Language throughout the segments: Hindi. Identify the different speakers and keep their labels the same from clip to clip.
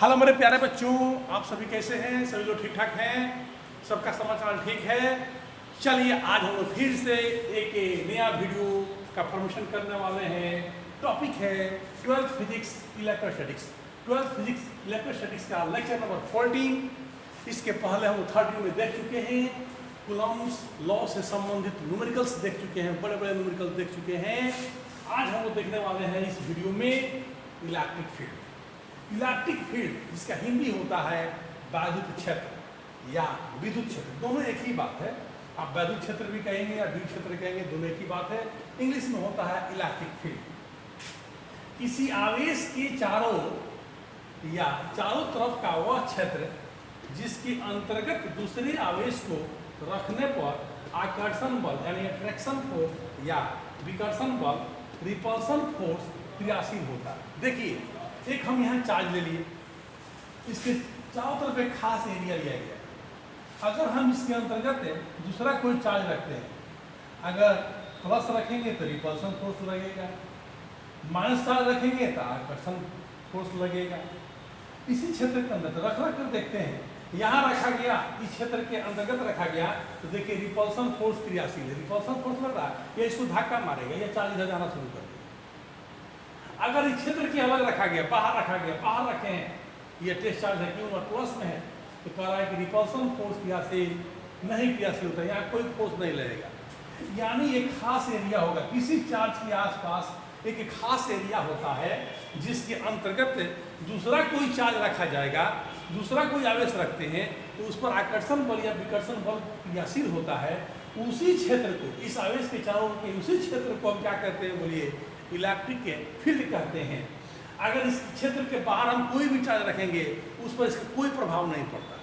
Speaker 1: हेलो मेरे प्यारे बच्चों, आप सभी कैसे हैं? सभी लोग ठीक ठाक हैं? सबका समाचार ठीक है? चलिए आज हम लोग फिर से एक नया वीडियो का प्रमोशन करने वाले हैं। टॉपिक है 12th physics electrostatics. 12th physics electrostatics का लेक्चर नंबर 14। इसके पहले हम 30 में देख चुके हैं। कूलम्ब्स लॉ से संबंधित न्यूमेरिकल्स देख चुके हैं, बड़े बड़े न्यूमेरिकल्स देख चुके हैं। आज हम लोग देखने वाले हैं इस वीडियो में इलेक्ट्रिक फील्ड। इलेक्ट्रिक फील्ड जिसका हिंदी होता है वैद्युत क्षेत्र या विद्युत क्षेत्र, दोनों एक ही बात है। आप वैद्युत क्षेत्र भी कहेंगे या विद्युत क्षेत्र कहेंगे, दोनों एक ही बात है। इंग्लिश में होता है इलेक्ट्रिक फील्ड। किसी आवेश के चारों तरफ का वह क्षेत्र जिसके अंतर्गत दूसरे आवेश को रखने पर आकर्षण बल यानी अट्रैक्शन फोर्स या विकर्षण बल रिपल्सन फोर्स क्रियाशील होता है। देखिए, एक हम यहाँ चार्ज ले लिए, इसके चारों तरफ एक खास एरिया लिया गया। अगर हम इसके अंतर्गत दूसरा कोई चार्ज रखते हैं, अगर प्लस रखेंगे तो रिपल्सन फोर्स लगेगा, माइनस चार्ज रखेंगे तो आकर्षण फोर्स लगेगा। इसी क्षेत्र के अंदर रख कर देखते हैं, यहाँ रखा गया, इस क्षेत्र के अंतर्गत रखा गया तो देखिए रिपल्सन फोर्स क्रियाशील है। रिपल्सन फोर्स लग रहा है, ये इसको धक्का मारेगा, ये चार्ज इधर जाना शुरू कर देगा। अगर इस क्षेत्र के अलग रखा गया, बाहर रखा गया, बाहर रखे हैं, ये टेस्ट चार्ज है क्यों और प्लस में है, तो कह रहा है कि रिपल्सन फोर्स क्रियाशील नहीं क्रियाशील होता, यहाँ कोई फोर्स नहीं लगेगा। यानी एक खास एरिया होगा, किसी चार्ज के आसपास एक खास एरिया होता है जिसके अंतर्गत दूसरा कोई चार्ज रखा जाएगा, दूसरा कोई आवेश रखते हैं तो उस पर आकर्षण बल या विकर्षण बल क्रियाशील होता है। उसी क्षेत्र को, इस आवेश के चारों के उसी क्षेत्र को हम क्या कहते हैं, बोलिए इलेक्ट्रिक फील्ड कहते हैं। अगर इस क्षेत्र के बाहर हम कोई भी चार्ज रखेंगे उस पर इसका कोई प्रभाव नहीं पड़ता।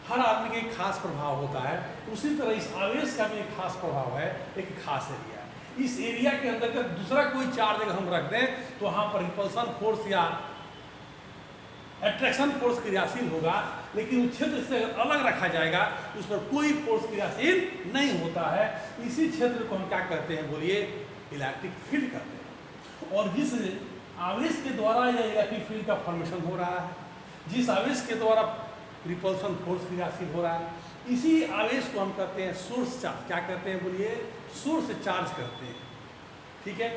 Speaker 1: हर आदमी का एक खास प्रभाव होता है, उसी तरह इस आवेश का भी एक खास प्रभाव है, एक खास एरिया है। इस एरिया के अंतर्गत दूसरा कोई चार्ज अगर हम रख दें तो वहाँ पर रिपल्सन फोर्स या अट्रैक्शन फोर्स क्रियाशील होगा, लेकिन उस क्षेत्र से अलग रखा जाएगा उस पर कोई फोर्स क्रियाशील नहीं होता है। इसी क्षेत्र को हम क्या कहते हैं, बोलिए इलेक्ट्रिक फील्ड कहते हैं। और जिस आवेश के द्वारा यह इलेक्ट्रिक फील्ड का फॉर्मेशन हो रहा है, जिस आवेश के द्वारा रिपल्सन फोर्स क्रियाशील हो रहा है, इसी आवेश को हम कहते हैं सोर्स चार्ज। क्या कहते हैं, बोलिए सोर्स चार्ज कहते हैं। ठीक है,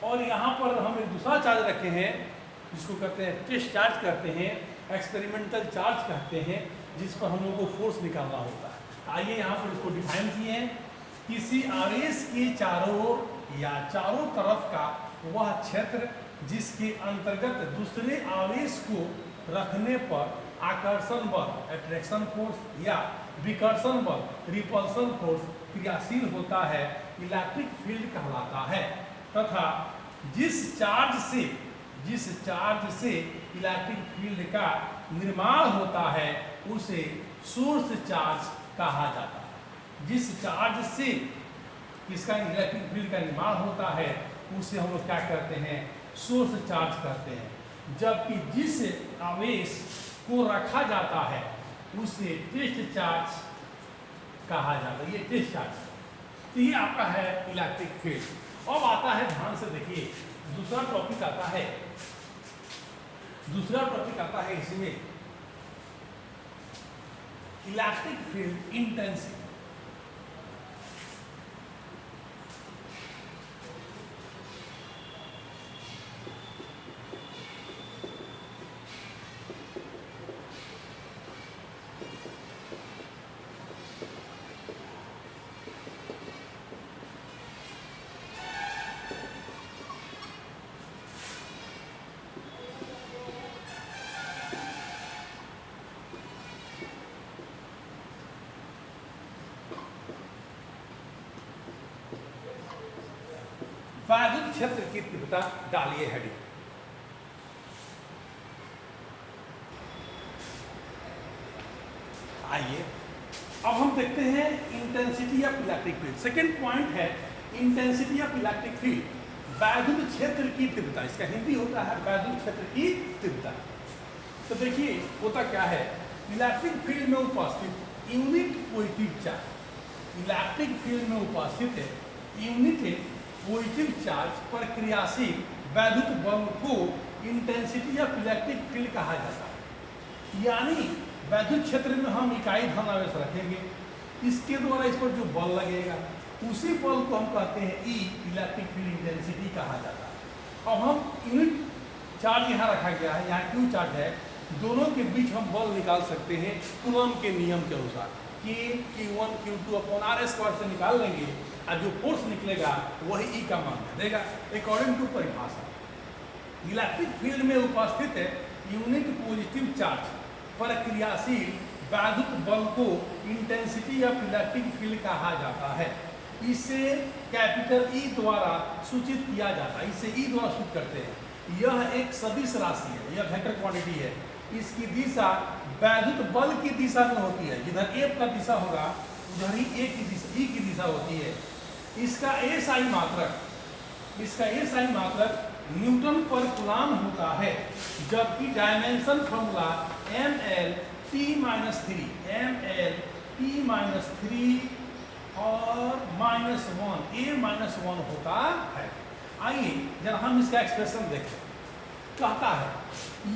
Speaker 1: और यहाँ पर हम एक दूसरा चार्ज रखे हैं जिसको कहते हैं टेस्ट चार्ज कहते हैं, एक्सपेरिमेंटल चार्ज कहते हैं, जिस पर हम लोगों को फोर्स निकालना होता है। आइए यहाँ पर इसको डिफाइन किए हैं। किसी आवेश के चारों तरफ का वह क्षेत्र जिसके अंतर्गत दूसरे आवेश को रखने पर आकर्षण बल अट्रैक्शन फोर्स या विकर्षण बल रिपल्सन फोर्स क्रियाशील होता है, इलेक्ट्रिक फील्ड कहलाता है। तथा जिस चार्ज से इलेक्ट्रिक फील्ड का निर्माण होता है उसे सोर्स चार्ज कहा जाता है। जिस चार्ज से इसका इलेक्ट्रिक फील्ड का निर्माण होता है उसे हम लोग क्या कहते हैं, सोर्स चार्ज कहते हैं। जबकि जिस आवेश को रखा जाता है उसे टेस्ट चार्ज कहा जाता है, ये टेस्ट चार्ज। तो ये आपका है इलेक्ट्रिक फील्ड। अब आता है, ध्यान से देखिए, दूसरा टॉपिक आता है इसमें इलेक्ट्रिक फील्ड इंटेंसिटी। वैद्युत क्षेत्र की तीव्रता डालिए हेडिंग। आइए अब हम देखते हैं intensity of electric field. Second point है इंटेंसिटी ऑफ इलेक्ट्रिक फील्ड, वैद्युत क्षेत्र की तीव्रता। इसका हिंदी होता है वैद्युत क्षेत्र की तीव्रता। तो देखिए होता क्या है, इलेक्ट्रिक फील्ड में उपस्थित unit positive charge, electric field में उपस्थित यूनिट पॉजिटिव चार्ज पर क्रियाशील वैद्युत बल को इंटेंसिटी ऑफ इलेक्ट्रिक फील्ड कहा जाता है। यानी वैद्युत क्षेत्र में हम इकाई धनावेश रखेंगे, इसके द्वारा इस पर जो बल लगेगा उसी बल को हम कहते हैं ई, इलेक्ट्रिक फील्ड इंटेंसिटी कहा जाता है। अब हम यूनिट चार्ज यहाँ रखा गया है, यहाँ क्यू चार्ज है, दोनों के बीच हम बल निकाल सकते हैं कूलम के नियम के अनुसार कि Q1 Q2 upon R square से निकाल लेंगे और जो फोर्स निकलेगा वही ई का मान दे देगा अकॉर्डिंग टू परिभाषा। इलेक्ट्रिक फील्ड में उपस्थित है यूनिट पॉजिटिव चार्ज पर क्रियाशील वैद्युत बल को इंटेंसिटी ऑफ इलेक्ट्रिक फील्ड कहा जाता है। इसे कैपिटल ई द्वारा सूचित किया जाता है, इसे ई द्वारा सूचित करते हैं। यह एक सदिश राशि है, यह वेक्टर क्वांटिटी है। इसकी दिशा वैद्युत बल की दिशा में होती है, जिधर एफ का दिशा होगा उधर ही ए की दिशा, ई की दिशा होती है। इसका एसआई मात्रक न्यूटन पर कूलम होता है, जबकि डायमेंशन फॉर्मूला ml/t-3 ml/t-3 और -1 होता है। आइए जरा हम इसका एक्सप्रेशन देखें। कहता है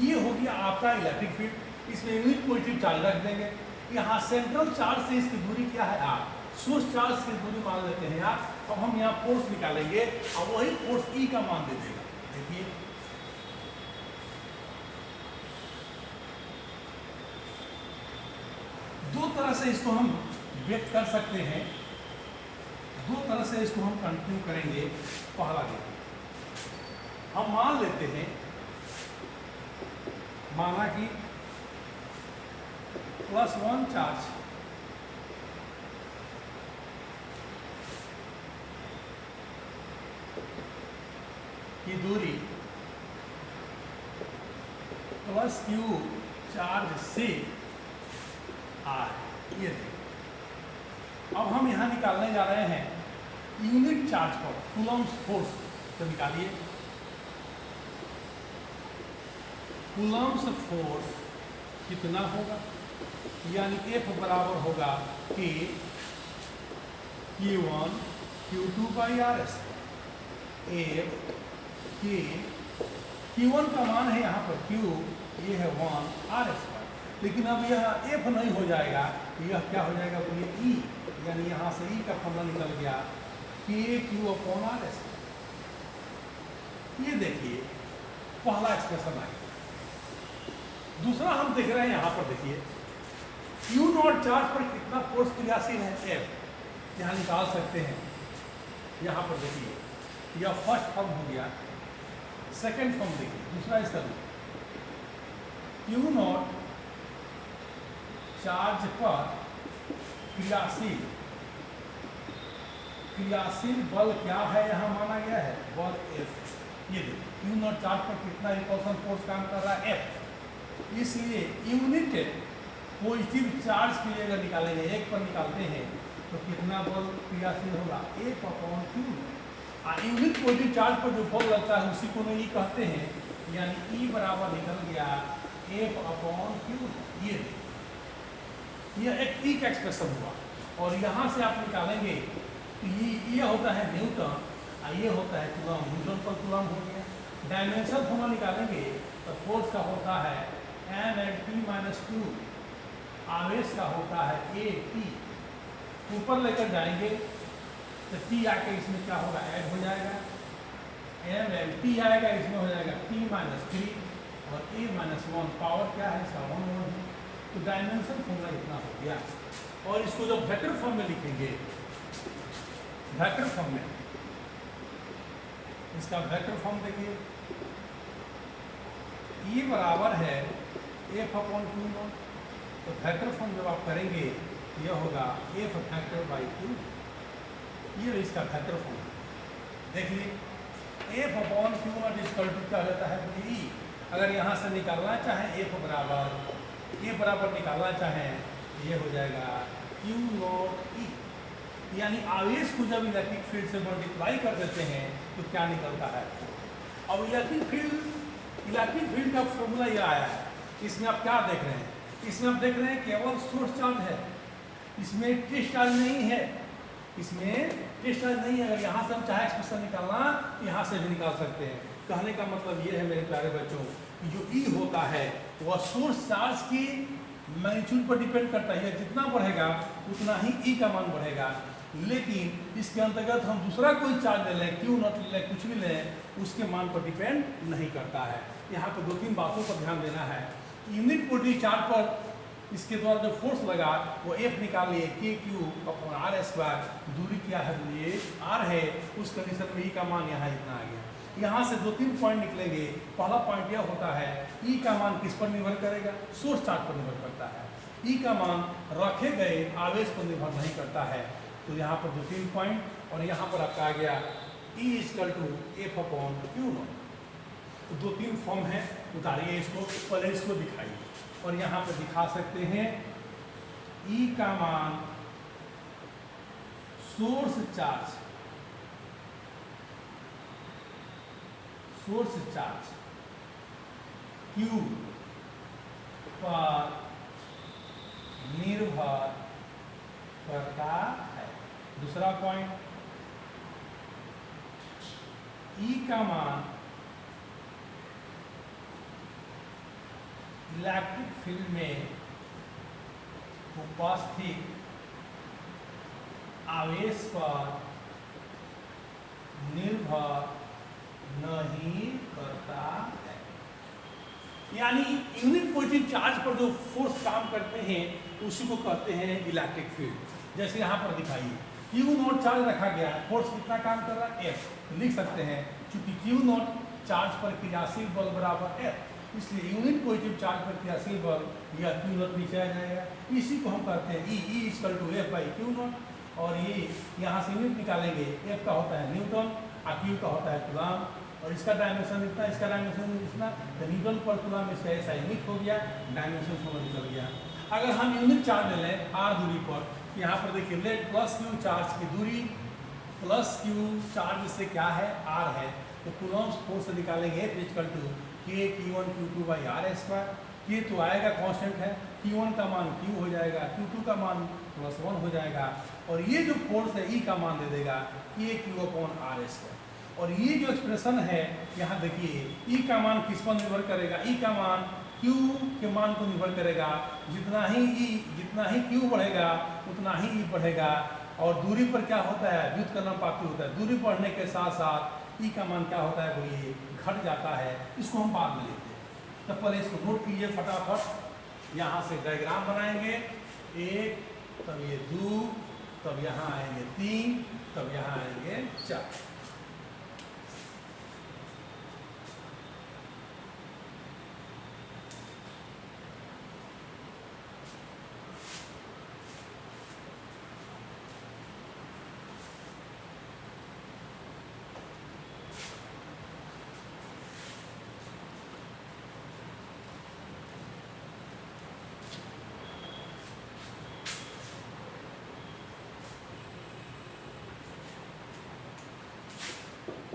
Speaker 1: ये हो गया आपका इलेक्ट्रिक फील्ड, इसमें यूनिट पॉजिटिव चार्ज रख देंगे। यहाँ सेंट्रल चार्ज से इसकी दूरी क्या है आर, सोर्स चार्ज की दूरी मान लेते हैं यार। अब हम यहाँ फोर्स निकालेंगे और वही फोर्स ई का मान दे देगा। देखिए दो तरह से इसको हम व्यक्त कर सकते हैं, दो तरह से इसको हम कंटिन्यू करेंगे। पहला देखिए, हम मान लेते हैं, माना कि +1 चार्ज की दूरी +q चार्ज से आर, ये देखिए। अब हम यहाँ निकालने जा रहे हैं यूनिट चार्ज पर कूलम्स फोर्स, तो निकालिए। कूलम्स फोर्स कितना होगा, यानी F बराबर होगा K Q1 Q2/RS। F K Q1 का मान है यहाँ पर Q, ये है 1 RS पर, लेकिन अब यह F नहीं हो जाएगा, यह क्या हो जाएगा बोलिए E, यानी यहाँ से E का फॉर्मूला निकल गया KQ/RS। ये देखिए पहला एक्सप्रेशन आया। दूसरा हम देख रहे हैं यहाँ पर, देखिए Q0 चार्ज पर कितना फोर्स क्रियाशील है F, यहाँ निकाल सकते हैं। यहाँ पर देखिए यह फर्स्ट फॉर्म हो गया। सेकंड फॉर्म देखिए, दूसरा इसका Q0 चार्ज पर क्रियाशील बल क्या है, यहाँ माना गया है बल F। ये देखिए Q0 चार्ज पर कितना रिपल्सन फोर्स काम कर रहा है F। इसलिए यूनिट पॉजिटिव चार्ज के लिए अगर निकालेंगे, एक पर निकालते हैं तो कितना बल क्रियाशील होगा F/Q। यूनिट पॉजिटिव चार्ज पर जो बल लगता है उसी को ई कहते हैं, यानी E बराबर निकल गया F/Q। ये एक ई का एक्सप्रेशन हुआ। और यहाँ से आप निकालेंगे तो ये होता है न्यूटन और ये होता है कूलम, न्यूटन पर कूलम हो गया। डायमेंशन फॉर्मूला निकालेंगे तो फोर्स का होता है ml/t-2, आवेश का होता है AT। ऊपर लेकर जाएंगे तो T आके इसमें क्या होगा, ऐड हो जाएगा, ml/t आएगा, इसमें हो जाएगा T-3 और A-1 पावर क्या है इसका 1 है। तो डायमेंशन फॉर्मूला इतना हो गया। और इसको जब वेक्टर फॉर्म में लिखेंगे, वेक्टर फॉर्म में, इसका वेक्टर फॉर्म देखिए, E बराबर है F/Q0। तो वेक्टर फॉर्म जब आप करेंगे यह होगा F/Q। ये इसका वेक्टर फॉर्म देखिए। F/Q0 क्या रहता है E। अगर यहाँ से निकालना चाहें F बराबर निकालना चाहें ये हो जाएगा Q0E। यानी आवेश को जब इलेक्ट्रिक फील्ड से मल्टीप्लाई कर देते हैं तो क्या निकलता है। अब इलेक्ट्रिक फील्ड का फॉर्मूला यह आया है। इसमें आप क्या देख रहे हैं, इसमें आप देख रहे हैं केवल सोर्स चार्ज है, इसमें टेस्ट चार्ज नहीं है, इसमें टेस्ट चार्ज नहीं है। अगर यहाँ से हम चाहे एक्सप्रेशन निकालना यहाँ से भी निकाल सकते हैं। कहने का मतलब ये है मेरे प्यारे बच्चों कि जो ई होता है वह सोर्स चार्ज की मैग्नीट्यूड पर डिपेंड करता है, जितना बढ़ेगा उतना ही ई का मान बढ़ेगा। लेकिन इसके अंतर्गत हम दूसरा कोई चार्ज ले लें, क्यू नॉट ले लें, कुछ भी लें, उसके मान पर डिपेंड नहीं करता है। यहाँ पर 2-3 बातों पर ध्यान देना है। यूनिट पोजिटिव चार्ज पर इसके द्वारा जो फोर्स लगा वो एफ निकालिए के क्यू अपॉन आर स्क्वायर, दूरी क्या है बोलिए आर है, उस कंडीशन में ई का मान यहाँ इतना आ गया। यहाँ से 2-3 पॉइंट निकलेंगे। पहला पॉइंट यह होता है ई का मान किस पर निर्भर करेगा, सोर्स चार्ज पर निर्भर करता है। ई का मान रखे गए आवेश पर निर्भर नहीं करता है। तो यहाँ पर 2-3 पॉइंट, और यहाँ पर आपका आ गया E equal to F upon Q naught. तो 2-3 फॉर्म है, उतारिए इसको, पहले इसको दिखाइए। और यहाँ पर दिखा सकते हैं ई का मान सोर्स चार्ज क्यू पर निर्भर करता है। दूसरा पॉइंट, ई का मान इलेक्ट्रिक फील्ड में उपस्थित आवेश पर निर्भर नहीं करता है। यानी यूनिट पॉजिटिव चार्ज पर जो फोर्स काम करते हैं उसी को कहते हैं इलेक्ट्रिक फील्ड। जैसे यहाँ पर दिखाइए क्यू नॉट चार्ज रखा गया है, फोर्स कितना काम कर रहा है एफ, तो लिख सकते हैं क्योंकि क्यू नॉट चार्ज पर क्रियाशील बल बराबर एफ, इसलिए यूनिट पॉजिटिव चार्ज पर क्रियाशील बल या क्यू नॉट नीचे आ जाएगा। इसी को हम कहते हैं E equal to F by Q naught. और ये यहाँ से यूनिट निकालेंगे, एफ का होता है न्यूटन और क्यू का होता है कूलम, और इसका डायमेंशन इतना, इसका डायमेंशन इतना, तो न्यूटन पर कूलम इसका ऐसा यूनिट हो गया, डायमेंशन समझ निकल गया। अगर हम यूनिट चार्ज ले लें आर दूरी पर, यहाँ पर देखिए लेट प्लस क्यू चार्ज की दूरी प्लस क्यू चार्ज से क्या है आर है, तो कूलम्स फोर्स से निकालेंगे एफ इक्वल टू के Q1 Q2 by are square. के तो आएगा कांस्टेंट है, Q1 का मान Q हो जाएगा, Q2 का मान +1 हो जाएगा, और ये जो फोर्स है E का मान दे देगा के Q अपॉन आर स्क्वायर। और ये जो एक्सप्रेशन है यहाँ देखिए E का मान किस पर निर्भर करेगा, E का मान Q के मान को निर्भर करेगा। जितना ही Q बढ़ेगा उतना ही E बढ़ेगा। और दूरी पर क्या होता है, व्युत्क्रमानुपाती होता है, दूरी बढ़ने के साथ साथ ई का मान क्या होता है बोलिए घट जाता है। इसको हम बाद में लेते हैं, तो पहले इसको नोट कीजिए फटाफट। यहाँ से डायग्राम बनाएंगे, 1, तब ये 2, तब यहाँ आएंगे 3, तब यहाँ आएंगे 4।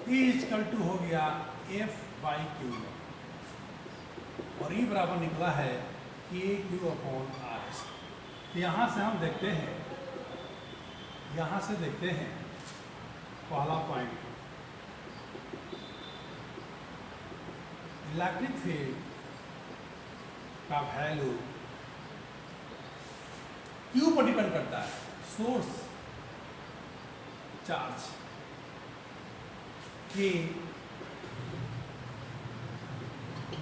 Speaker 1: E इक्वल टू हो गया F बाई क्यू, और E बराबर निकला है के क्यू अपॉन आर एस। तो यहाँ से हम देखते हैं, पहला पॉइंट, इलेक्ट्रिक फील्ड का वैल्यू क्यू पर डिपेंड करता है, सोर्स चार्ज के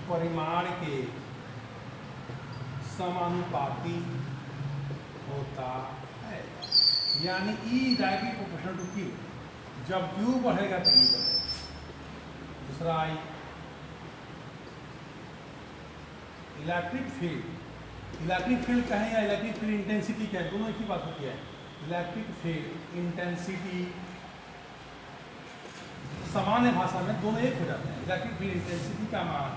Speaker 1: परिमाण के समानुपाती होता है। यानी E directly proportional to Q, जब Q बढ़ेगा तो E बढ़ेगा। दूसरा आई इलेक्ट्रिक फील्ड कहें या इलेक्ट्रिक फील्ड इंटेंसिटी क्या है, दोनों एक ही बात होती है। इलेक्ट्रिक फील्ड इंटेंसिटी सामान्य भाषा में दोनों एक हो जाते हैं। इलेक्ट्रिक फील्ड इंटेंसिटी का मान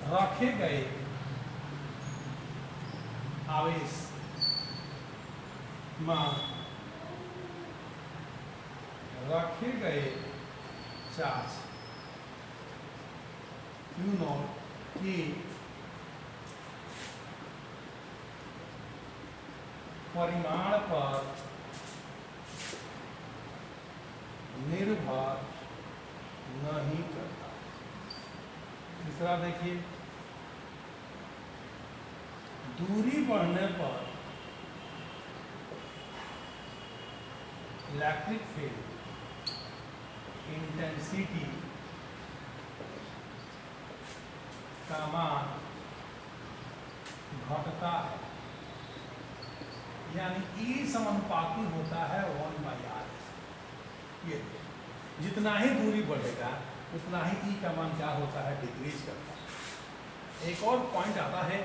Speaker 1: रखे गए आवेश मान रखे गए चार्ज Q नॉट के परिमाण पर निर्भर तीसरा देखिए, दूरी बढ़ने पर इलेक्ट्रिक फील्ड इंटेंसिटी का मान घटता है, यानी E समानुपाती होता है 1/r। ये जितना ही दूरी बढ़ेगा उतना ही E का मान क्या होता है, डिक्रीज करता है। एक और पॉइंट आता है,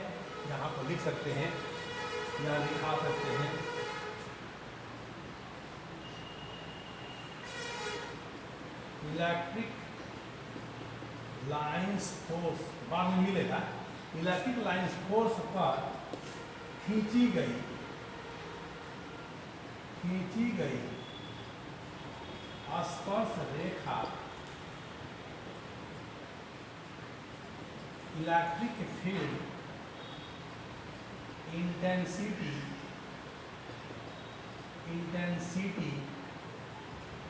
Speaker 1: यहाँ पर लिख सकते हैं या लिखा सकते हैं, इलेक्ट्रिक लाइंस फोर्स, बाद में मिलेगा, इलेक्ट्रिक लाइंस फोर्स पर खींची गई स्पर्श रेखा इलेक्ट्रिक फील्ड इंटेंसिटी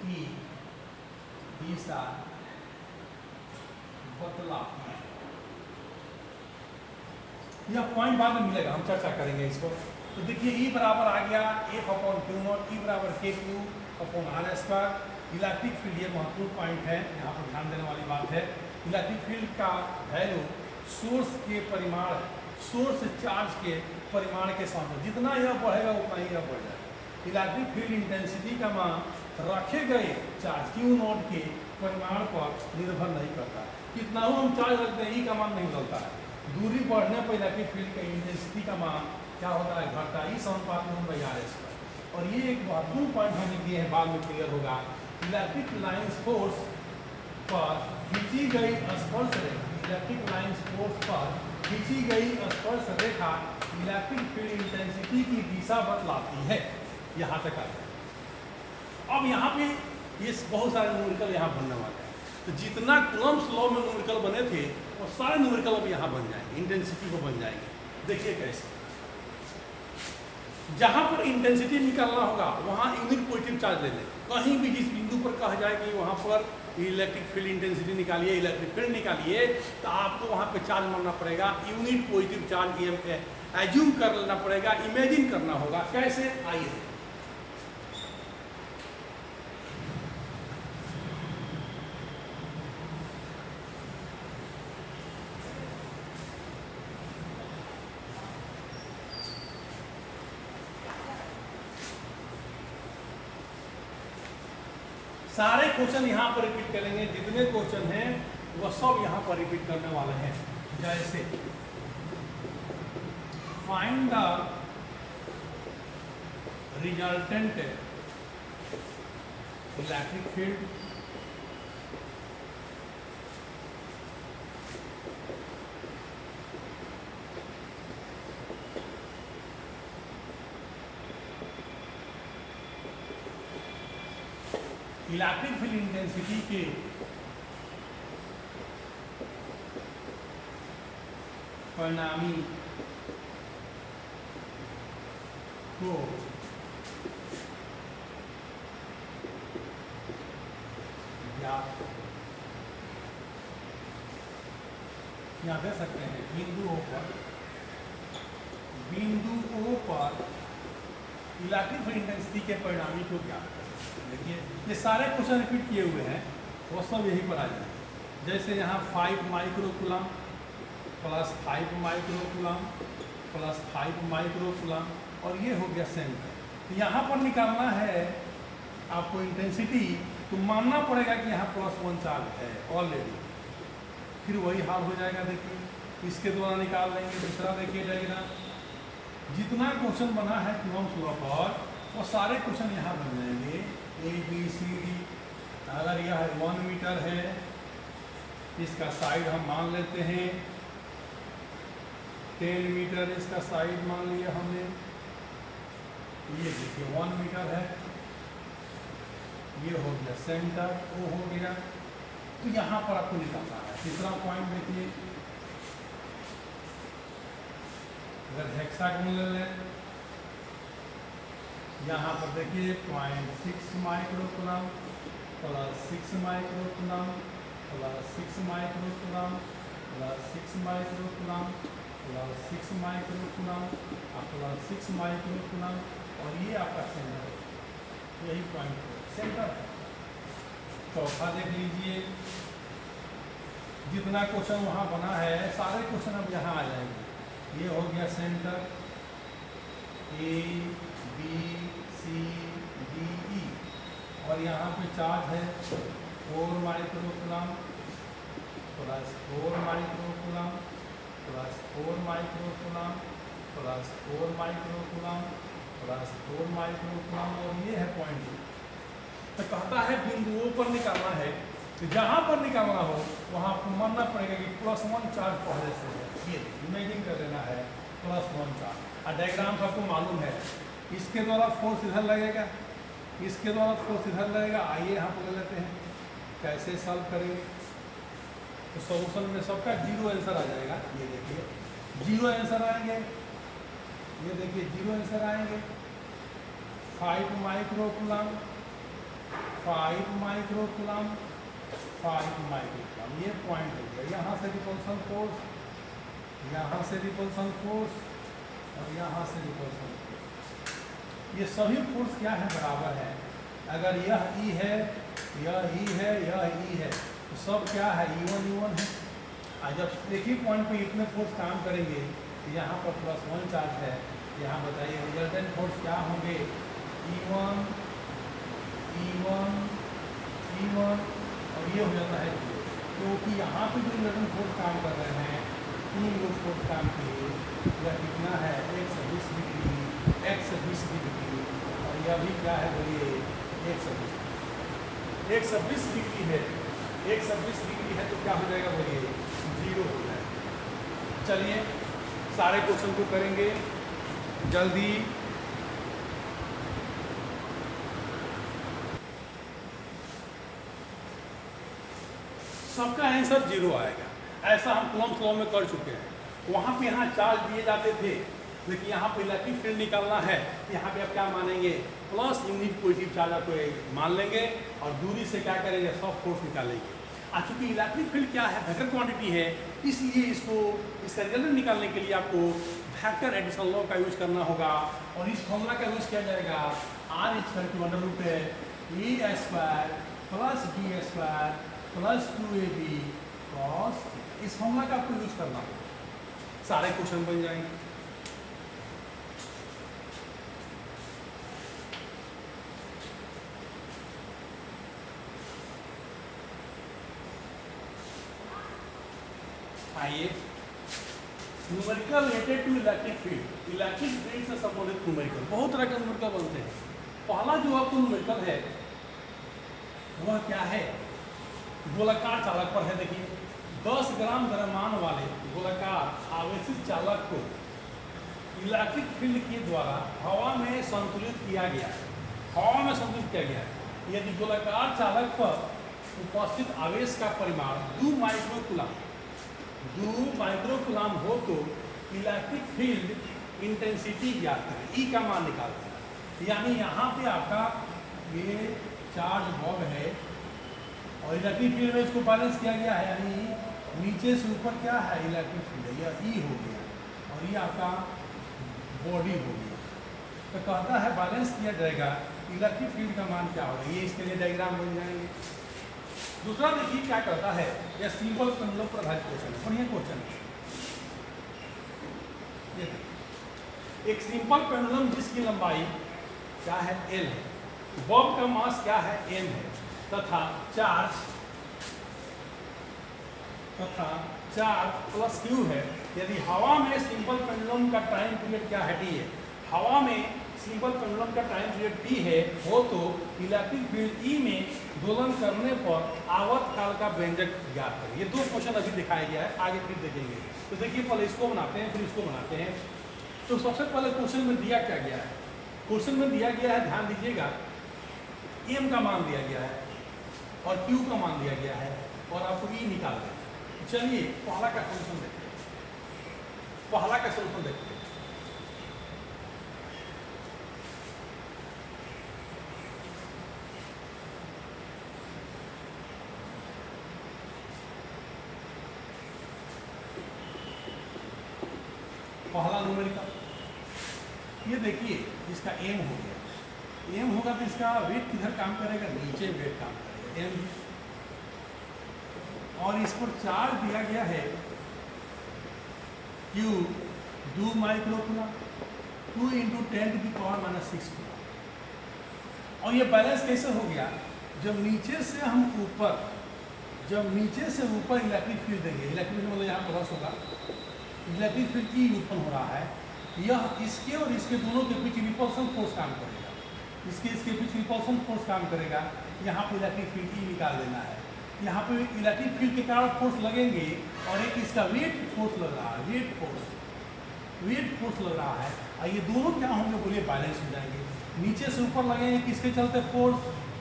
Speaker 1: की दिशा बतलाती है। यह पॉइंट बाद में मिलेगा, हम चर्चा करेंगे इसको। तो देखिए E बराबर आ गया F/Q0, E बराबर KQ/R²। इलेक्ट्रिक फील्ड, ये महत्वपूर्ण पॉइंट है, यहाँ पर ध्यान देने वाली बात है। इलेक्ट्रिक फील्ड का वैल्यू सोर्स के परिमाण, सोर्स चार्ज के परिमाण के सामने, जितना यह बढ़ेगा उतना ही यह बढ़ जाएगा। इलेक्ट्रिक फील्ड इंटेंसिटी का मान रखे गए चार्ज Q0 के परिमाण पर निर्भर नहीं करता। कितना हम चार्ज रखते हैं, E का मान नहीं बदलता है। दूरी बढ़ने पर इलेक्ट्रिक फील्ड का इंटेंसिटी का मान क्या होता है, घटता है। E समानुपाती 1/r²। और ये एक महत्वपूर्ण पॉइंट हमने दिए हैं, बाद में क्लियर होगा। इलेक्ट्रिक लाइंस फोर्स पर खींची गई स्पर्श रेखा, इलेक्ट्रिक लाइंस फोर्स पर खींची गई स्पर्श रेखा इलेक्ट्रिक फील्ड इंटेंसिटी की दिशा बतलाती है। यहाँ तक आ गया। अब यहाँ पे ये बहुत सारे न्यूमेरिकल यहाँ बनने वाले हैं। तो जितना कूलम्ब्स लॉ में न्यूमेरिकल बने थे वो सारे न्यूमेरिकल अब यहाँ बन जाएंगे, इंटेंसिटी को बन जाएंगे। देखिए कैसे, जहाँ पर इंटेंसिटी निकालना होगा वहाँ यूनिट पॉजिटिव चार्ज ले लें। कहीं भी जिस बिंदु पर कहा जाए कि वहाँ पर इलेक्ट्रिक फील्ड इंटेंसिटी निकालिए, इलेक्ट्रिक फील्ड निकालिए, तो आपको वहाँ पे चार्ज मानना पड़ेगा यूनिट पॉजिटिव चार्ज एज्यूम कर लेना पड़ेगा, इमेजिन करना होगा। कैसे, आइए। सारे क्वेश्चन यहाँ पर रिपीट करेंगे, जितने क्वेश्चन हैं वो सब यहाँ पर रिपीट करने वाले हैं। जैसे find the resultant electric field, electric field intensity के परिणामी को यहाँ दे सकते हैं बिंदु O पर इलेक्ट्रिक फील्ड इंटेंसिटी के परिणामी को ज्ञात करें। देखिए ये सारे क्वेश्चन रिपीट किए हुए हैं, वो सब यहीं पर आ जाए। जैसे यहाँ 5 microcoulomb plus 5 microcoulomb plus 5 microcoulomb, और ये हो गया सेंटर। तो यहाँ पर निकालना है आपको इंटेंसिटी, तो मानना पड़ेगा कि यहाँ +1 चार्ज है ऑलरेडी, फिर वही हाल हो जाएगा। देखिए इसके द्वारा निकाल लेंगे। दूसरा देखिए डायग्राम, जितना क्वेश्चन बना है कूलम्ब्स लॉ पर वो सारे क्वेश्चन यहाँ बन जाएंगे। ABCD, अगर यह 1 मीटर है, इसका साइड हम मान लेते हैं 10 मीटर, इसका साइड मान लिया हमने। ये देखिए 1 मीटर है, ये हो गया सेंटर, वो हो गया। तो यहाँ पर आपको निकालना है। तीसरा पॉइंट देखिए, अगर हेक्सागोनल ले लें, यहाँ पर देखिए 0.6 microcoulomb plus 6 microcoulomb plus 6 microcoulomb plus 6 microcoulomb plus 6 microcoulomb और प्लस 6 माइक्रोकूलम, और ये आपका सेंटर है, यही पॉइंट सेंटर है। चौथा देख लीजिए, जितना क्वेश्चन वहाँ बना है सारे क्वेश्चन अब यहाँ आ जाएंगे। ये हो गया centre A B C D E, और यहाँ पे चार्ज है 4 microcoulomb plus 4 microcoulomb plus 4 microcoulomb plus 4 microcoulomb plus 4 microcoulomb, और ये है पॉइंट। तो कहता है बिंदुओं पर निकालना है, तो जहाँ पर निकालना हो वहाँ आपको मानना पड़ेगा कि +1 चार्ज पहले से है। ये इमेजिन कर लेना है +1 चार्ज, और डायग्राम आपको मालूम है, इसके द्वारा फोर्स इधर लगेगा, इसके द्वारा फोर्स इधर लगेगा। आइए यहाँ पर ले लेते हैं, कैसे सॉल्व करेंगे। तो सॉल्यूशन में सबका 0 आंसर आ जाएगा। ये देखिए 0 आंसर आएंगे, ये देखिए 0 आंसर आएंगे। 5 माइक्रोकूलम 5 माइक्रोकूलम 5 माइक्रोकूलम, ये पॉइंट हो गया। यहाँ से रिपल्सन फोर्स, यहाँ से रिपल्सन फोर्स, और यहाँ से रिपल्सन फोर्स, ये सभी फोर्स क्या है, बराबर है। अगर यह ई है, यह ई है, यह ई है, तो सब क्या है, E1 है। और जब एक ही पॉइंट पे इतने फोर्स काम करेंगे, तो यहाँ पर +1 चार्ज है। यहाँ बताइए रिजल्टेंट फोर्स क्या होंगे, E1 E1 E1, और ये हो जाता है क्योंकि यहाँ पे जो रिजल्टेंट फोर्स काम कर रहे हैं, 3 लोग फोर्स काम किए, यह कितना है 120 डिग्री, 120 डिग्री, और यह भी क्या है बोलिए 120 डिग्री है। 120 डिग्री है तो क्या हो जाएगा बोलिए 0 हो जाएगा। चलिए सारे क्वेश्चन को करेंगे जल्दी। सबका आंसर 0 आएगा। ऐसा हम कूलम्ब लॉ में कर चुके हैं। वहाँ पे यहाँ चार्ज दिए जाते थे, लेकिन यहाँ पे इलेक्ट्रिक फील्ड निकालना है। यहाँ पे आप क्या मानेंगे, प्लस यूनिट पॉजिटिव चार्ज आपको मान लेंगे, और दूरी से क्या करेंगे, सब फोर्स निकालेंगे। चूँकि इलेक्ट्रिक फील्ड क्या है, वेक्टर क्वांटिटी है, इसलिए इसका रिजल्ट निकालने के लिए आपको वेक्टर एडिशन लॉ का यूज करना होगा, और इस फॉर्मूला का यूज किया जाएगा r² plus b² plus 2ab cos, इस फॉर्मूला का आपको यूज करना होगा। सारे क्वेश्चन बन जाएंगे। आइए, numerical related to electric field. Electric field से संबंधित न्यूमेरिकल, बहुत तरह के न्यूमेरिकल बनते हैं। पहला जो आपको न्यूमेरिकल है वह क्या है, गोलाकार चालक पर है। देखिए 10 ग्राम द्रव्यमान वाले गोलाकार आवेशित चालक को इलेक्ट्रिक फील्ड के द्वारा हवा में संतुलित किया गया है। हवा में संतुलित किया गया है। यदि गोलाकार चालक पर उपस्थित आवेश का परिमाण 2 माइक्रोकूलम हो तो इलेक्ट्रिक फील्ड इंटेंसिटी ज्ञात है, ई का मान निकालते हैं। यानी यहाँ पे आपका ये चार्ज बॉब है, और इलेक्ट्रिक फील्ड में इसको बैलेंस किया गया है, यानी नीचे से ऊपर क्या है इलेक्ट्रिक फील्ड, यह ई हो गया, और ये आपका बॉडी हो गया। तो कहता है बैलेंस किया जाएगा, इलेक्ट्रिक फील्ड का मान क्या होगा, ये इसके लिए डायग्राम बन जाएंगे। दूसरा देखिए क्या करता है, यह सिंपल पेंडुलम पर आधारित क्वेश्चन है, बढ़िया क्वेश्चन है। एक सिंपल पेंडुलम जिसकी लंबाई क्या है L है, बॉब का मास क्या है M है, तथा चार्ज प्लस Q है। यदि हवा में सिंपल पेंडुलम का टाइम पीरियड क्या है T है, हवा में सिंपल पेंडुलम का टाइम पीरियड T है हो तो इलेक्ट्रिक फील्ड E में दोलन करने पर आवर्त काल का व्यंजक ज्ञात करें। ये 2 क्वेश्चन अभी दिखाया गया है, आगे फिर देखेंगे। तो देखिए पहले इसको बनाते हैं फिर इसको बनाते हैं। तो सबसे पहले क्वेश्चन में दिया क्या गया है, क्वेश्चन में दिया गया है, ध्यान दीजिएगा, M का मान दिया गया है और Q का मान दिया गया है, और आपको E निकाल दें। चलिए पहला का सोल्यूशन देखते हैं। पहला का सोल्यूशन देखते हैं। पहला न्यूमेरिकल, ये देखिए इसका एम हो गया, एम होगा तो इसका वेट किधर काम करेगा, नीचे वेट काम करेगा एम, और इस पर चार्ज दिया गया है Q 2 माइक्रोकूलम, 2 × 10⁻⁶ कूलम। और ये बैलेंस कैसे हो गया, जब नीचे से ऊपर इलेक्ट्रिक फील्ड देंगे, इलेक्ट्रिक मतलब यहाँ प्लस होगा, इलेक्ट्रिक फील्ड ई उत्पन्न हो रहा है, यह इसके और इसके दोनों के बीच रिपल्सन फोर्स काम करेगा, इसके बीच रिपल्सन फोर्स काम करेगा, यहाँ पे इलेक्ट्रिक फील्ड ई निकाल देना है, यहाँ पे इलेक्ट्रिक फील्ड के कारण फोर्स लगेंगे और एक इसका वेट फोर्स लग रहा है, वेट फोर्स लग रहा है, और ये दोनों क्या होंगे बोलिए, बैलेंस हो जाएंगे। नीचे से ऊपर लगेंगे किसके चलते फोर्स,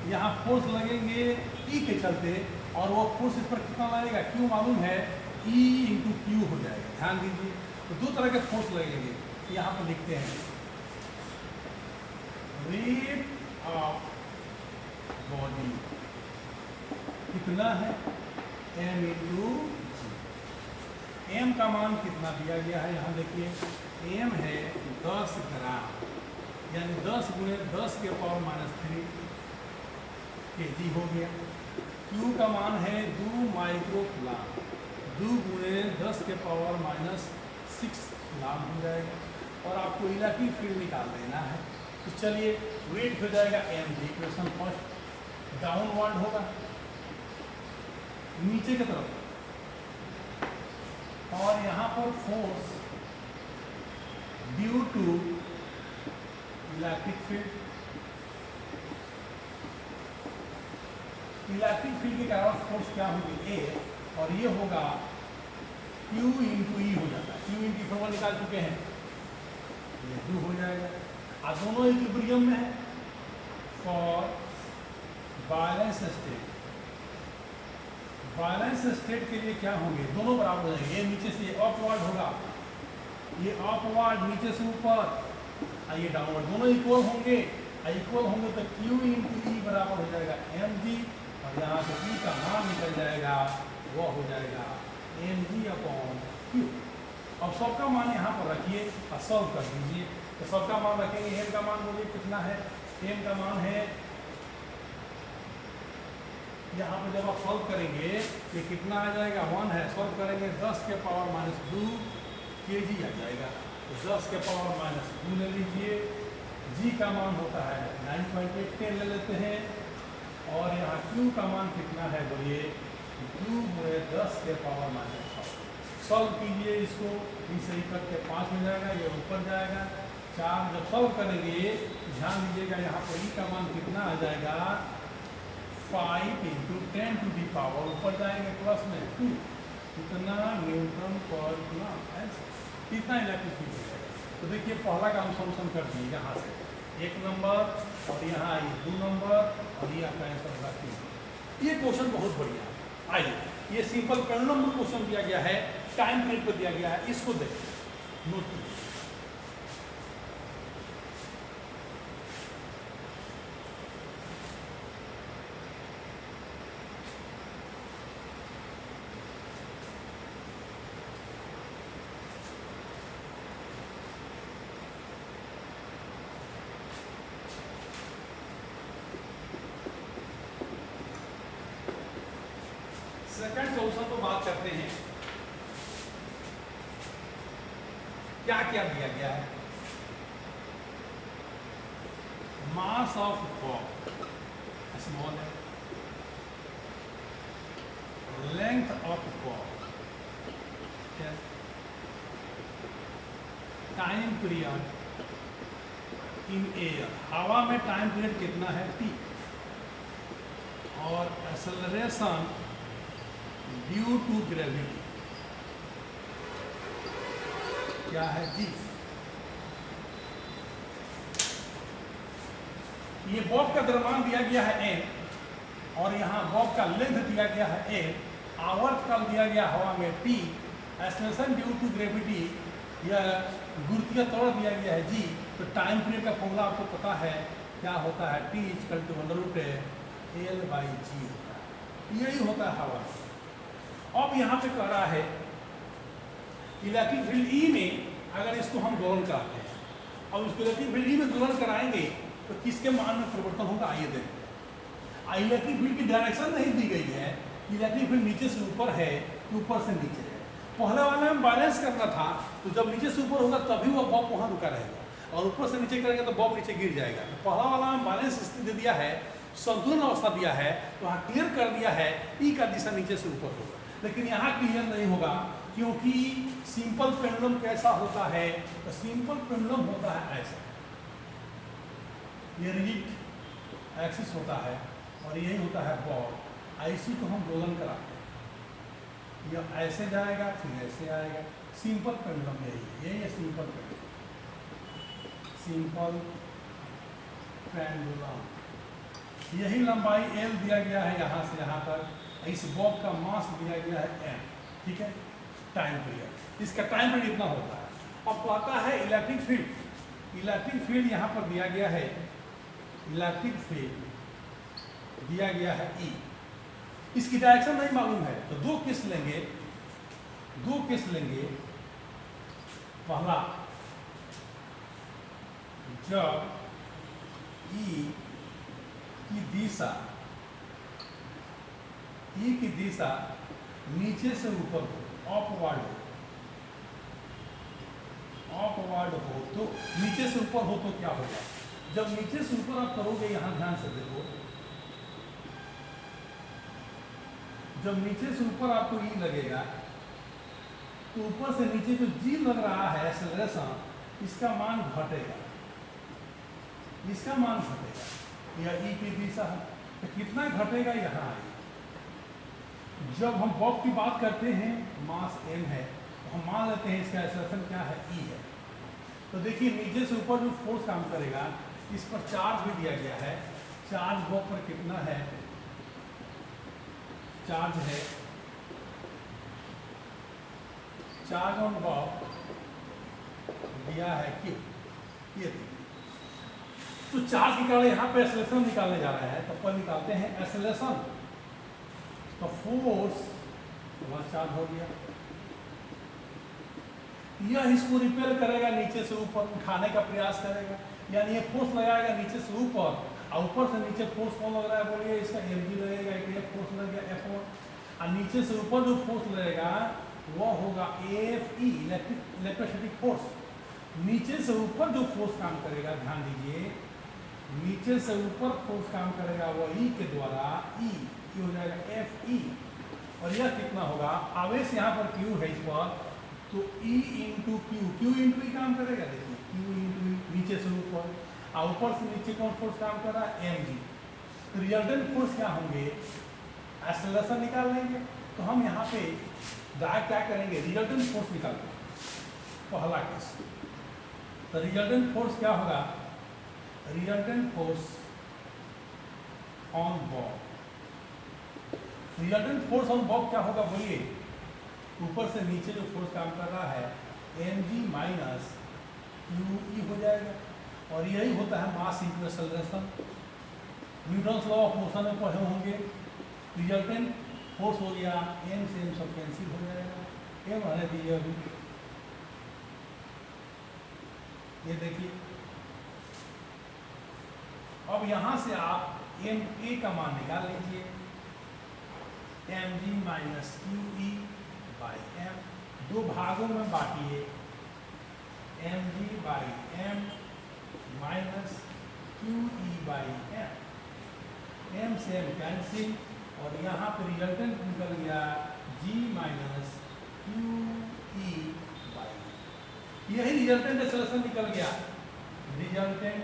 Speaker 1: यहाँ फोर्स लगेंगे ई के चलते, और वो फोर्स इस पर कितना लगेगा, क्यू मालूम है, ई × क्यू हो जाएगा। ध्यान दीजिए, तो दो तरह के फोर्स लगेंगे, यहाँ पर लिखते हैं वेट ऑफ बॉडी कितना है, m × m का मान कितना दिया गया है, यहाँ देखिए m है 10 ग्राम, यानी 10 × 10⁻³ kg हो गया। q का मान है 2 माइक्रोकूलम, 2 × 10⁻⁶ कूलम हो जाएगा, और आपको इलेक्ट्रिक फील्ड निकाल देना है। तो चलिए वेट हो जाएगा mg, इक्वेशन फर्स्ट डाउनवर्ड होगा नीचे की तरफ, और यहाँ पर force due to electric field, electric field के कारण फोर्स क्या होगी A, और ये होगा Q × E हो जाता है, Q × फॉर्मूला निकाल चुके हैं, ये 2 हो जाएगा, और दोनों इक्विलिब्रियम में है। फॉर बैलेंस स्टेट के लिए क्या होंगे, दोनों बराबर हो जाएंगे, ये नीचे से अपवर्ड होगा, ये अपवर्ड नीचे से ऊपर, और ये डाउनवर्ड, दोनों इक्वल होंगे तो Q × E बराबर हो जाएगा mg, और यहाँ से E का मान निकल जाएगा, वो हो जाएगा mg/Q। अब सबका मान यहाँ पर रखिए और सॉल्व कर दीजिए, तो सबका मान रखेंगे, m का मान बोलिए कितना है, m का मान है, यहाँ पर जब आप सॉल्व करेंगे ये कितना आ जाएगा, 1 है, सॉल्व करेंगे 10⁻² kg आ जाएगा, तो 10⁻² ले लीजिए, g का मान होता है 9.8 ले लेते हैं, और यहाँ q का मान कितना है बोलिए, 2 × 10⁻⁶ सॉल्व कीजिए इसको, इसे करके 5 हो जाएगा, ये ऊपर जाएगा 4, जब सॉल्व करेंगे ध्यान दीजिएगा यहाँ पर e का मान कितना आ जाएगा, 5 × 10⁻, ऊपर जाएंगे प्लस में 2, कितना न्यूटन पर कूलम, कितना इलेक्ट्रिक फील्ड हो जाएगा। तो देखिए पहला काम सॉल्यूशन कर दिए, यहाँ से 1 नंबर, और यहाँ आइए 2 नंबर, और ये आपका आंसर होगा 3। ये क्वेश्चन बहुत बढ़िया है। आइए ये सिंपल पेंडुलम में क्वेश्चन दिया गया है, टाइम पीरियड पर दिया गया है, इसको देखिए, नोट कीजिए। सेकंड सॉल्यूशन पर बात करते हैं, क्या क्या दिया गया है, मास ऑफ बॉल स्मॉल है, length of ball, time period in air, हवा में टाइम पीरियड कितना है t, और एक्सेलरेशन ड्यू टू ग्रेविटी क्या है g। ये बॉब का द्रव्यमान दिया गया है m, और यहाँ बॉब का लेंथ दिया गया है m, आवर्तकाल दिया गया हवा में t, acceleration due to gravity या गुरुत्वीय त्वरण दिया गया है g। तो टाइम पीरियड का फॉर्मूला आपको पता है क्या होता है, t = √L/g होता है, यही होता है हवा। अब यहाँ पे कह रहा है इलेक्ट्रिक फील्ड E में अगर इसको हम दोलन कराते हैं और उसको इलेक्ट्रिक फील्ड में दोलन कराएंगे तो किसके मान में परिवर्तन होगा, आइए देखते हैं। इलेक्ट्रिक फील्ड की डायरेक्शन नहीं दी गई है, इलेक्ट्रिक फील्ड नीचे से ऊपर है कि ऊपर से नीचे है। पहले वाले में बैलेंस करना था, तो जब नीचे से ऊपर होगा तभी वो बॉब वहाँ रुका रहेगा, और ऊपर से नीचे करेंगे तो बॉब नीचे गिर जाएगा। तो पहला वाला में बैलेंस स्थिति दिया है, संतुलन अवस्था दिया है, तो वहाँ क्लियर कर दिया है ई का दिशा नीचे से ऊपर होगा। लेकिन यहाँ क्लियर नहीं होगा, क्योंकि सिंपल पेंडुलम कैसा होता है, तो सिंपल पेंडुलम होता है ऐसा, ये रिजिड एक्सिस होता है और यही होता है बॉब। ऐसी को हम दोलन कराते हैं, यह ऐसे जाएगा फिर ऐसे आएगा। सिंपल पेंडुलम यही है सिंपल पेंडुलम। सिंपल पेंडुलम यही लंबाई L दिया गया है यहाँ से यहाँ तक। इस बॉब का मास दिया गया है m, ठीक है, टाइम पीरियड, इसका टाइम पीरियड इतना होता है। अब आता है इलेक्ट्रिक फील्ड। इलेक्ट्रिक फील्ड यहाँ पर दिया गया है, इलेक्ट्रिक फील्ड दिया गया है E। इसकी डायरेक्शन नहीं मालूम है तो दो केस लेंगे, पहला जब E की दिशा नीचे से ऊपर हो, अपवर्ड हो, तो नीचे से ऊपर हो तो क्या होगा, जब नीचे से ऊपर आप करोगे, यहां ध्यान से देखो, जब नीचे से ऊपर आपको ई लगेगा तो ऊपर से नीचे जो जी लग रहा है एक्सेलरेशन, इसका मान घटेगा, यह ई की दिशा है, तो कितना घटेगा यहाँ आएगा। जब हम बॉब की बात करते हैं, मास m है, तो हम मान लेते हैं इसका एक्सेलरेशन क्या है, ई है। तो देखिए नीचे से ऊपर जो फोर्स काम करेगा, इस पर चार्ज भी दिया गया है। चार्ज बॉब पर कितना है, चार्ज है, चार्ज ऑन बॉब दिया है Q, ये देखिए। तो चार्ज निकाले, यहाँ पे एक्सेलरेशन निकालने जा रहा है, तो पर निकालते हैं एक्सेलरेशन, तो फोर्स चार्ज हो गया, यह इसको रिपेल करेगा, नीचे से ऊपर उठाने का प्रयास करेगा, यानी ये फोर्स लगाएगा नीचे से ऊपर, और ऊपर से नीचे फोर्स कौन लग रहा है, बोलिए, इसका mg लगेगा, एक फोर्स लग गया F1, और नीचे से ऊपर जो फोर्स लगेगा वह होगा Fe, इलेक्ट्रोस्टैटिक फोर्स। नीचे से ऊपर जो फोर्स काम करेगा, ध्यान दीजिए, नीचे से ऊपर फोर्स काम करेगा वह ई के द्वारा, ई हो जाएगा Fe, और यह कितना होगा, आवेश यहाँ पर Q है इस पर, तो E इंटू Q इंटू ई काम करेगा, देखिए Q इंटू नीचे से ऊपर, और ऊपर से नीचे कौन फोर्स काम कर रहा है, mg। तो रिजल्टेंट फोर्स क्या होंगे, एक्सेलरेशन निकाल लेंगे। तो हम यहाँ पे क्या करेंगे, रिजल्टेंट फोर्स निकालते हैं, पहला केस। तो रिजल्टेंट फोर्स क्या होगा, resultant force on Bob, resultant force on Bob क्या होगा, बोलिए, ऊपर से नीचे जो फोर्स काम कर रहा है mg माइनस QE हो जाएगा, और यही होता है mass into acceleration. Newton's law of motion में पढ़े होंगे, रिजल्टेंट फोर्स हो गया m से m सब कैंसिल हो जाएगा, m रहने दीजिए अभी, ये देखिए। अब यहाँ से आप ma का मान निकाल लीजिए, mg minus QE by m, दो भागों में बांटिए, mg by m minus QE by m से m कैंसिल, और यहाँ पे रिजल्टेंट निकल गया g माइनस QE बाई, यही रिजल्टेंट एक्सेलरेशन निकल गया, रिजल्टेंट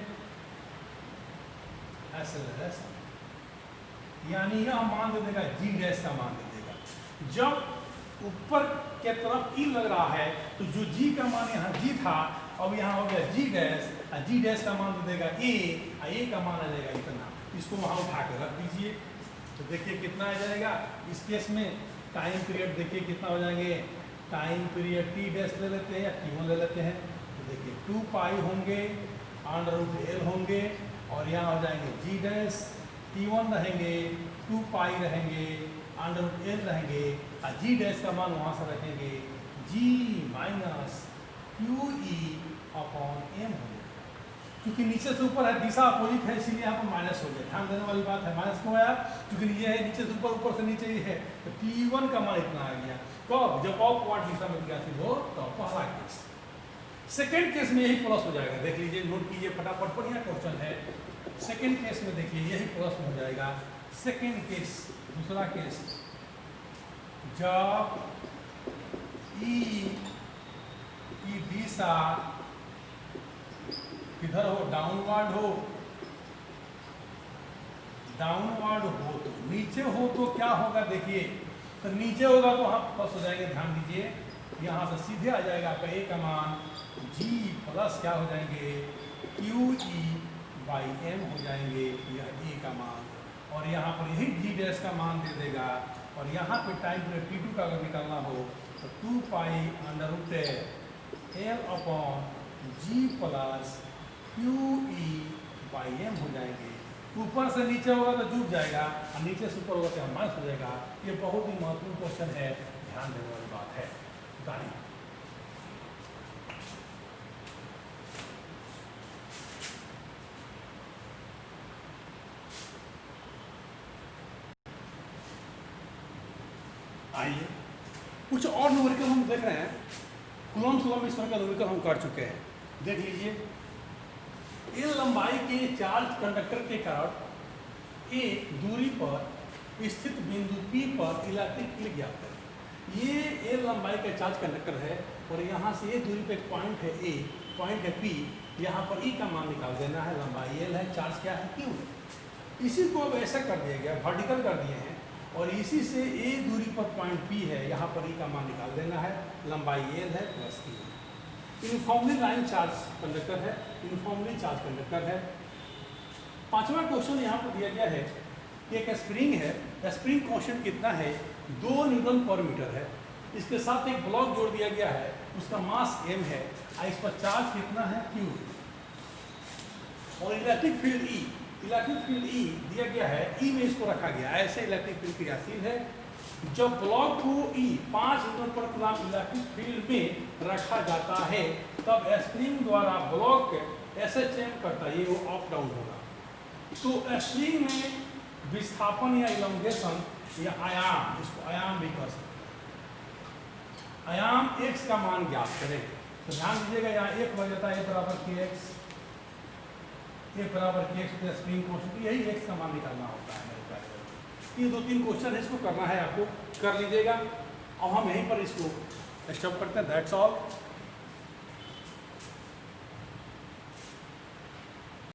Speaker 1: एक्सेलरेशन, यानी यह मान दे देगा g डैश का मान दे देगा। जब ऊपर के तरफ ई लग रहा है तो जो g का मान यहाँ g था, अब यहाँ हो गया g डैश, और g डैश का मान दे देगा a, और a का मान आ जाएगा इतना, इसको वहाँ उठा के रख दीजिए। तो देखिए कितना आ जाएगा, इस केस में टाइम पीरियड देखिए कितना हो जाएंगे, टाइम पीरियड t डैश ले लेते हैं या t1 ले लेते हैं, तो देखिए 2 पाई होंगे, √L होंगे, और यहाँ हो जाएंगे g डैश, t1 रहेंगे, 2 पाई रहेंगे, √L रहेंगे, और g डैश का मान वहाँ से रखेंगे g minus Q E upon M हो जाएगा। क्योंकि नीचे से ऊपर है, दिशा अपोजिट है, इसीलिए यहाँ पर माइनस हो गया। ध्यान देने वाली बात है, माइनस क्यों आया? क्योंकि ये है नीचे से ऊपर, ऊपर से नीचे ये है, तो T1 का मान इतना आ गया। कब? जब अपवर्ड दिशा में विकासित हो, तो पहला केस। सेकेंड केस में यही प्लस हो जाएगा, देख लीजिए, नोट कीजिए फटाफट, बढ़िया क्वेश्चन है। सेकेंड केस में देखिए यही प्लस हो जाएगा। सेकेंड केस, दूसरा केस, जब ई की दिशा किधर हो? डाउनवर्ड हो। डाउनवर्ड हो तो नीचे हो तो क्या होगा? देखिए, तो नीचे होगा तो हम प्लस हो जाएंगे। ध्यान दीजिए, यहाँ से सीधे आ जाएगा आपका ए का मान जी प्लस क्या हो जाएंगे? क्यू ई बाई एम हो जाएंगे, यह ए का मान। और यहाँ पर यही जी डैश का मान दे देगा। और यहाँ पे टाइम पीरियड T2 का अगर निकालना हो तो 2 pi under root L upon G plus Q E by M हो जाएंगे। ऊपर से नीचे होगा तो डूब जाएगा, और नीचे से ऊपर होगा तो माइनस हो जाएगा। ये बहुत ही महत्वपूर्ण क्वेश्चन है, ध्यान देने वाली बात है। गाड़ी आइए, कुछ और न्यूमेरिकल हम देख रहे हैं। कूलम्ब लंब इस तरह का न्यूमेरिकल हम कर चुके हैं, देख लीजिए। इन लंबाई के चार्ज कंडक्टर के कारण ए दूरी पर स्थित बिंदु P पर इलेक्ट्रिक फील्ड ज्ञात करें। ये ए लंबाई का चार्ज कंडक्टर है, और यहाँ से ये दूरी पे एक पॉइंट है ए, पॉइंट है P, यहाँ पर E का मान निकाल देना है। लंबाई L है, चार्ज क्या है? Q है। इसी को अब ऐसा कर दिया गया, वर्टिकल कर दिए हैं, और इसी से ए दूरी पर पॉइंट P है, यहाँ पर E का मान निकाल देना है। लंबाई L है plus Q। Uniformly line charge conductor है, यूनिफॉर्मली चार्ज कंडक्टर है। पांचवा क्वेश्चन यहाँ पर दिया गया है कि एक स्प्रिंग है, स्प्रिंग कांस्टेंट कितना है? 2 न्यूटन पर मीटर है। इसके साथ एक ब्लॉक जोड़ दिया गया है, उसका मास m है, और इस पर चार्ज कितना है? Q। और electric field E, electric field E दिया गया है, E में इसको रखा गया है। ऐसे इलेक्ट्रिक फील्ड क्रियाशील है। जब ब्लॉक को E 5 न्यूटन पर कूलम्ब इलेक्ट्रिक फील्ड में रखा जाता है, तब स्प्रिंग द्वारा ब्लॉक ऐसे चेंज करता है, ये वो अप डाउन होगा। तो स्प्रिंग में विस्थापन या इलॉन्गेशन या आयाम, जिसको आयाम भी कर सकते हैं, आयाम x का मान ज्ञात करें। तो ध्यान दीजिएगा, यहाँ एक बन जाता है a बराबर kx, a बराबर kx प्लस स्प्रिंग कांस्टेंट, यही x का मान निकालना होता है। ये 2-3 क्वेश्चन है, इसको करना है आपको, कर लीजिएगा। अब हम यहीं पर इसको स्टॉप करते हैं। That's all.